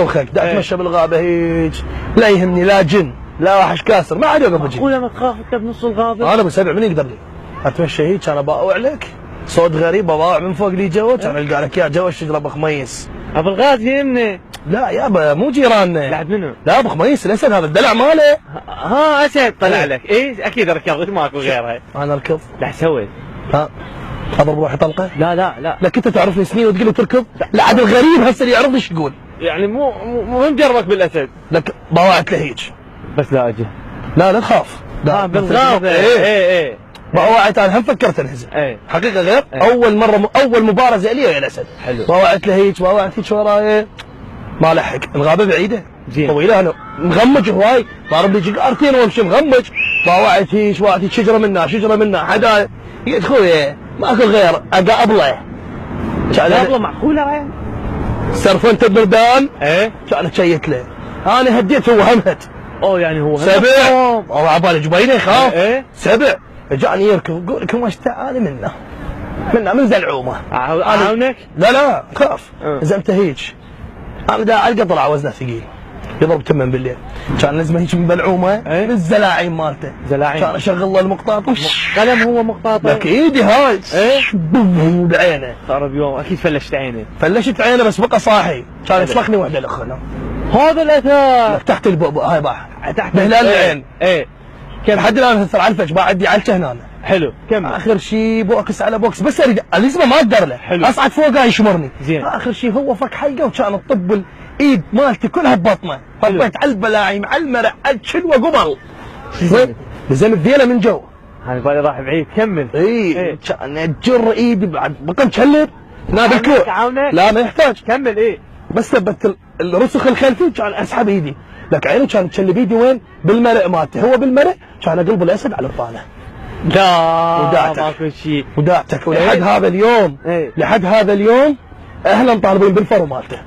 وخك دا اتمشى بالغابه هيك، لا يهمني لا جن لا وحش كاسر، ما عاد يوقف بجي. معقوله ما تخاف انت بنص الغابه؟ انا بسبع من يقدر لي اتمشى هيك، انا باوع لك صوت غريب بواوع من فوق لي جوا، كان القى لك اياه جوا الشجره بخميس. ابو الغاز يمني. لا يابا مو جيراننا. بعد منو؟ لا بخميس الاسد هذا الدلع ماله. ها اسد طلع لك، ايه اكيد ركضت ماكو غيرها. انا اركض. لا سويت؟ ها اضرب روحي طلقه؟ لا لك انت تعرفني سنين وتقول لي تركض؟ لا عاد الغريب هسه اللي يعرف ايش يقول. يعني مو مجربك بالاسد. لك باوعت له هيك. بس لا اجي. لا تخاف. لا بالغابه. ايه باوعت انا هم فكرت انهزم. ايه حقيقه غير ايه. اول مبارزه لي ويا الاسد. حلو. باوعت له هيك وراي ما لحق، الغابه بعيده زين طويله، انا مغمج هواي، ضارب لي جقارتين وامشي مغمج، باوعت هيك شجره منها حدا قلت خويا ماكو غير اقابله. والله معقوله سرفنت بردان. ايه كان شيت له، انا هديت هو همهت. اوه يعني هو سبع والله عبالي جبينه يخاف. ايه سبع جاني يركض، قول لكم ايش تعاني منه من زلعومه. اعاونك؟ لا خاف. زمته هيك انا دا القى طلع وزنه ثقيل، يضرب تمن بالليل، كان لازم هيك من بلعومه من الزلاعين مالته. زلاعين كان اشغل له المقطاطه قلم هو مقطاطه. لك ايدي هاي ايه بعينه. صار بيوم اكيد فلشت عينه. فلشت عينه بس بقى صاحي، كان يسلخني وحده الاخر. هذا الاثر تحت البؤبؤ هاي باح تحت بهلال العين. ايه لحد الان اثر على الفج، عندي علته هنا. حلو كمل. اخر شيء بوكس على بوكس، بس اريد الزمه ما اقدر له. حلو. اصعد فوقه يشمرني. زين. اخر شيء هو فك حلقه، وكان الطب الايد مالتي كلها ببطنه، طبيت على البلاعي مع المرع على الشلوه قبل. لزم الذيله من جو. انا بالي راح بعيد كمل. اي كان تجر ايدي بعد بقى مشلب نادي الكوع. عاونك؟ لا ما يحتاج كمل. ايه بس ثبت الرسخ الخلفي، كان اسحب ايدي، لك عيني كانت تشلب ايدي وين؟ بالمرء مالته، هو بالمرء كان اقلب الاسد على الطانه. لا ماكو شيء. وداعتك ولحد هذا اليوم. ايه. لحد هذا اليوم اهلا طالبين بالفرو مالته.